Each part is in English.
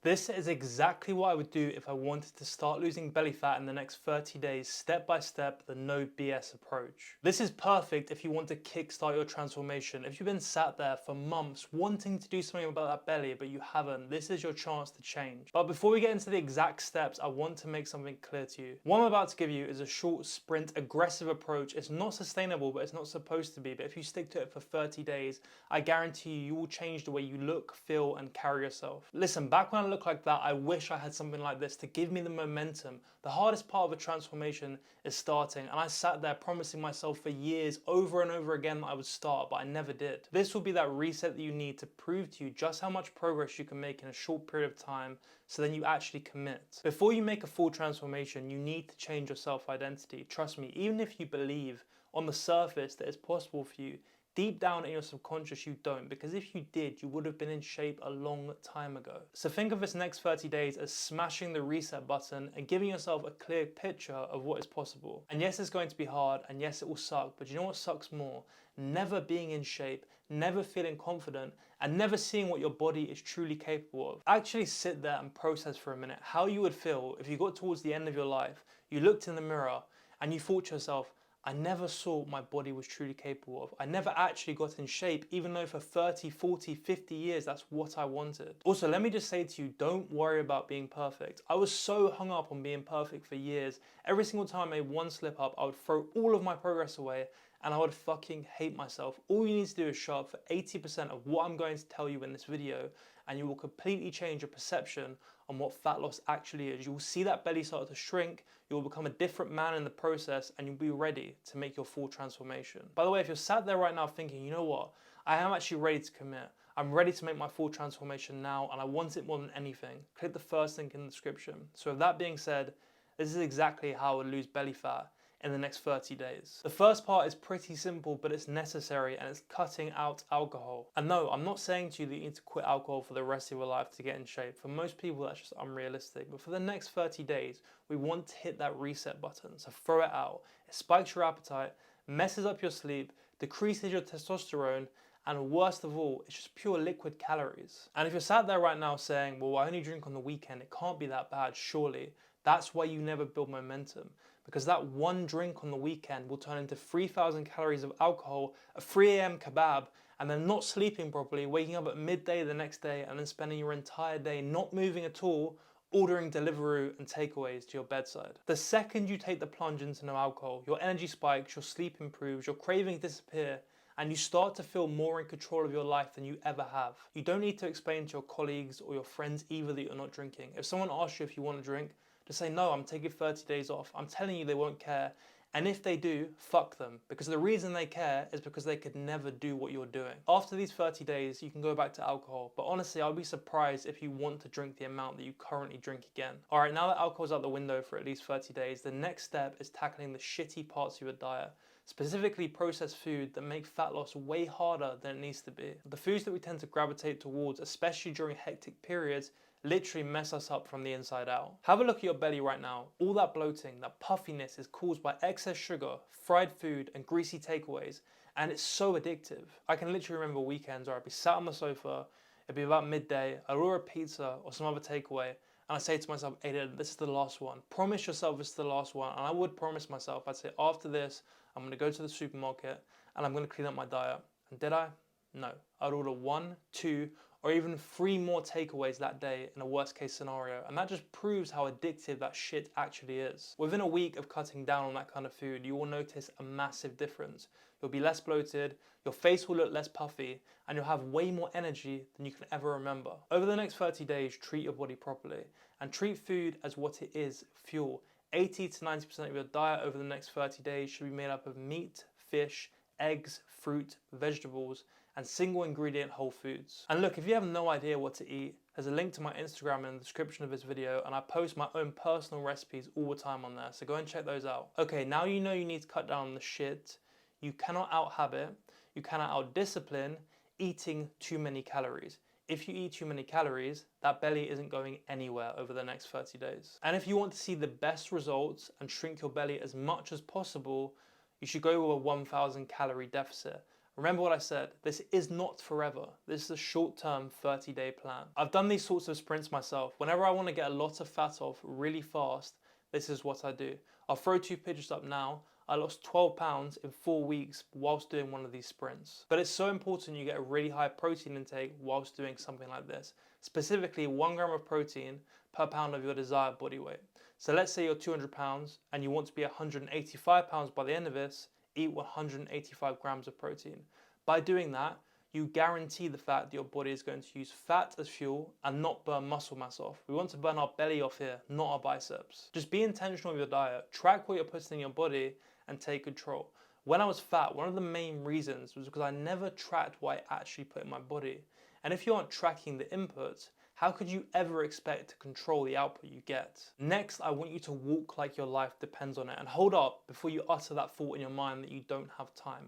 This is exactly what I would do if I wanted to start losing belly fat in the next 30 days, step by step, the no BS approach. This is perfect if you want to kickstart your transformation. If you've been sat there for months wanting to do something about that belly, but you haven't, this is your chance to change. But before we get into the exact steps, I want to make something clear to you. What I'm about to give you is a short sprint, aggressive approach. It's not sustainable, but it's not supposed to be. But if you stick to it for 30 days, I guarantee you will change the way you look, feel, and carry yourself. Listen, back when I look like that, I wish I had something like this to give me the momentum. The hardest part of a transformation is starting, and I sat there promising myself for years over and over again that I would start, but I never did. This will be that reset that you need to prove to you just how much progress you can make in a short period of time, so then you actually commit. Before you make a full transformation, you need to change your self-identity. Trust me, even if you believe on the surface that it's possible for you, deep down in your subconscious you don't, because if you did, you would have been in shape a long time ago. So think of this next 30 days as smashing the reset button and giving yourself a clear picture of what is possible. And yes, it's going to be hard, and yes, it will suck, but you know what sucks more? Never being in shape, never feeling confident, and never seeing what your body is truly capable of. Actually sit there and process for a minute how you would feel if you got towards the end of your life, you looked in the mirror, and you thought to yourself, I never saw what my body was truly capable of. I never actually got in shape, even though for 30, 40, 50 years, that's what I wanted. Also, let me just say to you, don't worry about being perfect. I was so hung up on being perfect for years. Every single time I made one slip up, I would throw all of my progress away and I would fucking hate myself. All you need to do is show up for 80% of what I'm going to tell you in this video, and you will completely change your perception on what fat loss actually is. You will see that belly start to shrink, you will become a different man in the process, and you'll be ready to make your full transformation. By the way, if you're sat there right now thinking, you know what, I am actually ready to commit, I'm ready to make my full transformation now, and I want it more than anything, click the first link in the description. So with that being said, this is exactly how I would lose belly fat in the next 30 days. The first part is pretty simple, but it's necessary, and it's cutting out alcohol. And no, I'm not saying to you that you need to quit alcohol for the rest of your life to get in shape. For most people, that's just unrealistic. But for the next 30 days, we want to hit that reset button. So throw it out. It spikes your appetite, messes up your sleep, decreases your testosterone, and worst of all, it's just pure liquid calories. And if you're sat there right now saying, well, I only drink on the weekend, it can't be that bad, surely. That's why you never build momentum. Because that one drink on the weekend will turn into 3,000 calories of alcohol, a 3 a.m. kebab, and then not sleeping properly, waking up at midday the next day, and then spending your entire day not moving at all, ordering Deliveroo and takeaways to your bedside. The second you take the plunge into no alcohol, your energy spikes, your sleep improves, your cravings disappear, and you start to feel more in control of your life than you ever have. You don't need to explain to your colleagues or your friends either that you're not drinking. If someone asks you if you want to drink, to say, no, I'm taking 30 days off. I'm telling you they won't care. And if they do, fuck them. Because the reason they care is because they could never do what you're doing. After these 30 days, you can go back to alcohol. But honestly, I'll be surprised if you want to drink the amount that you currently drink again. All right, now that alcohol's out the window for at least 30 days, the next step is tackling the shitty parts of your diet. Specifically processed food that make fat loss way harder than it needs to be. The foods that we tend to gravitate towards, especially during hectic periods, literally mess us up from the inside out. Have a look at your belly right now. All that bloating, that puffiness is caused by excess sugar, fried food, and greasy takeaways, and it's so addictive. I can literally remember weekends where I'd be sat on the sofa, it'd be about midday, I'd order a pizza or some other takeaway, and I say to myself, Aiden, this is the last one. Promise yourself this is the last one. And I would promise myself, I'd say, after this, I'm gonna go to the supermarket and I'm gonna clean up my diet. And did I? No. I'd order 1, 2, or even 3 more takeaways that day in a worst case scenario. And that just proves how addictive that shit actually is. Within a week of cutting down on that kind of food, you will notice a massive difference. You'll be less bloated, your face will look less puffy, and you'll have way more energy than you can ever remember. Over the next 30 days, treat your body properly and treat food as what it is, fuel. 80 to 90% of your diet over the next 30 days should be made up of meat, fish, eggs, fruit, vegetables, and single ingredient whole foods. And look, if you have no idea what to eat, there's a link to my Instagram in the description of this video, and I post my own personal recipes all the time on there, so go and check those out. Okay, now you know you need to cut down on the shit. You cannot out-habit, you cannot out-discipline eating too many calories. If you eat too many calories, that belly isn't going anywhere over the next 30 days. And if you want to see the best results and shrink your belly as much as possible, you should go with a 1,000 calorie deficit. Remember what I said, this is not forever. This is a short-term 30-day plan. I've done these sorts of sprints myself. Whenever I want to get a lot of fat off really fast, this is what I do. I'll throw 2 pictures up now. I lost 12 pounds in 4 weeks whilst doing one of these sprints. But it's so important you get a really high protein intake whilst doing something like this. Specifically 1 gram of protein per pound of your desired body weight. So let's say you're 200 pounds and you want to be 185 pounds by the end of this, eat 185 grams of protein. By doing that, you guarantee the fact that your body is going to use fat as fuel and not burn muscle mass off. We want to burn our belly off here, not our biceps. Just be intentional with your diet, track what you're putting in your body and take control. When I was fat, one of the main reasons was because I never tracked what I actually put in my body. And if you aren't tracking the inputs, how could you ever expect to control the output you get? Next, I want you to walk like your life depends on it. And hold up before you utter that thought in your mind that you don't have time.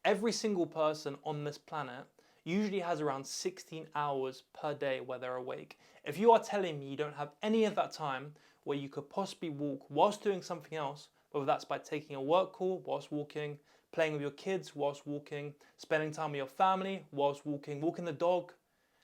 Every single person on this planet usually has around 16 hours per day where they're awake. If you are telling me you don't have any of that time where you could possibly walk whilst doing something else, whether that's by taking a work call whilst walking, playing with your kids whilst walking, spending time with your family whilst walking, walking the dog,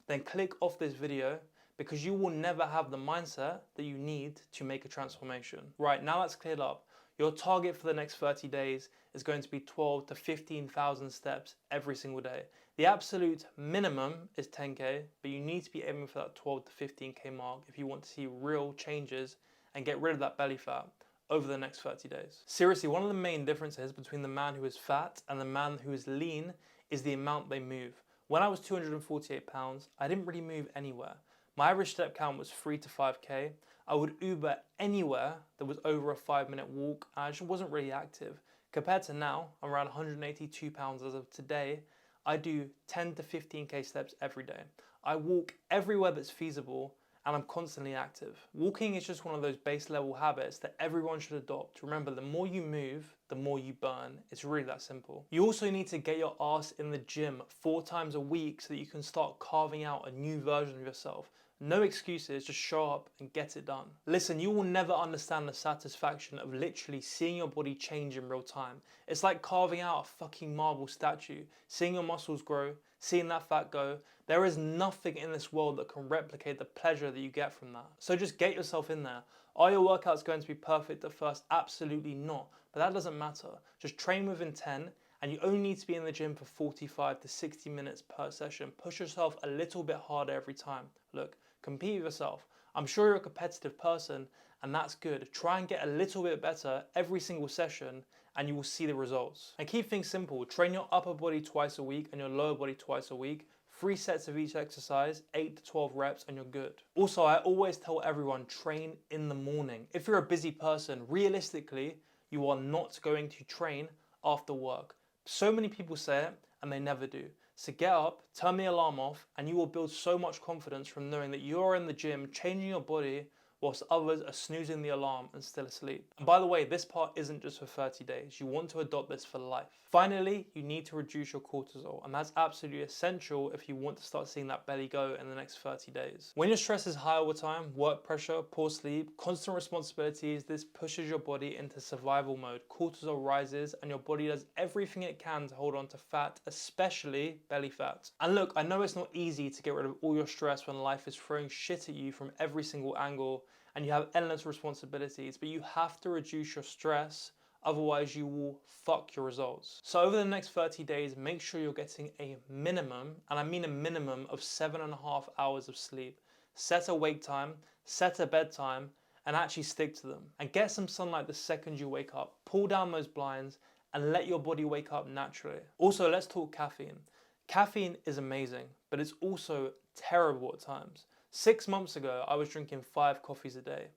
then click off this video, because you will never have the mindset that you need to make a transformation. Right, now that's cleared up. Your target for the next 30 days is going to be 12 to 15,000 steps every single day. The absolute minimum is 10K, but you need to be aiming for that 12 to 15K mark if you want to see real changes and get rid of that belly fat over the next 30 days. Seriously, one of the main differences between the man who is fat and the man who is lean is the amount they move. When I was 248 pounds, I didn't really move anywhere. My average step count was 3 to 5K. I would Uber anywhere that was over a 5-minute walk, and I just wasn't really active. Compared to now, I'm around 182 pounds as of today. I do 10 to 15K steps every day. I walk everywhere that's feasible, and I'm constantly active. Walking is just one of those base level habits that everyone should adopt. Remember, the more you move, the more you burn. It's really that simple. You also need to get your ass in the gym 4 times a week so that you can start carving out a new version of yourself. No excuses, just show up and get it done. Listen, you will never understand the satisfaction of literally seeing your body change in real time. It's like carving out a fucking marble statue, seeing your muscles grow, seeing that fat go. There is nothing in this world that can replicate the pleasure that you get from that. So just get yourself in there. Are your workouts going to be perfect at first? Absolutely not, but that doesn't matter. Just train with intent, and you only need to be in the gym for 45 to 60 minutes per session. Push yourself a little bit harder every time. Look, compete with yourself. I'm sure you're a competitive person, and that's good. Try and get a little bit better every single session, and you will see the results. And keep things simple. Train your upper body twice a week and your lower body twice a week. 3 sets of each exercise, 8 to 12 reps, and you're good. Also, I always tell everyone, train in the morning. If you're a busy person, realistically, you are not going to train after work. So many people say it, and they never do. So get up, turn the alarm off, and you will build so much confidence from knowing that you're in the gym, changing your body, whilst others are snoozing the alarm and still asleep. And by the way, this part isn't just for 30 days. You want to adopt this for life. Finally, you need to reduce your cortisol, and that's absolutely essential if you want to start seeing that belly go in the next 30 days. When your stress is high all the time, work pressure, poor sleep, constant responsibilities, this pushes your body into survival mode. Cortisol rises, and your body does everything it can to hold on to fat, especially belly fat. And look, I know it's not easy to get rid of all your stress when life is throwing shit at you from every single angle, and you have endless responsibilities, but you have to reduce your stress, otherwise you will fuck your results. So over the next 30 days, make sure you're getting a minimum, and I mean a minimum of 7.5 hours of sleep. Set a wake time, set a bedtime, and actually stick to them. And get some sunlight the second you wake up. Pull down those blinds and let your body wake up naturally. Also, let's talk caffeine. Caffeine is amazing, but it's also terrible at times. 6 months ago, I was drinking 5 coffees a day,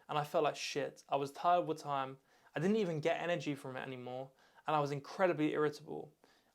and I felt like shit. I was tired all the time, I didn't even get energy from it anymore, and I was incredibly irritable.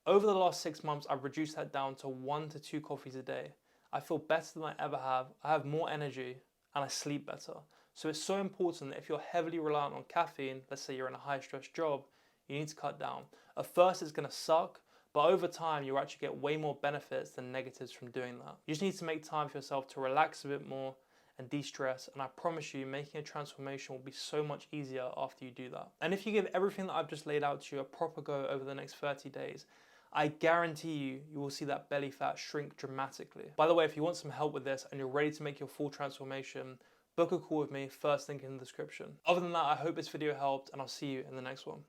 Over the last 6 months, I've reduced that down to 1 to 2 coffees a day. I feel better than I ever have, I have more energy, and I sleep better. So it's so important that if you're heavily reliant on caffeine, let's say you're in a high-stress job, you need to cut down. At first, it's gonna suck, but over time, you'll actually get way more benefits than negatives from doing that. You just need to make time for yourself to relax a bit more and de-stress, and I promise you, making a transformation will be so much easier after you do that. And if you give everything that I've just laid out to you a proper go over the next 30 days, I guarantee you will see that belly fat shrink dramatically. By the way, if you want some help with this and you're ready to make your full transformation, book a call with me, first link in the description. Other than that, I hope this video helped and I'll see you in the next one.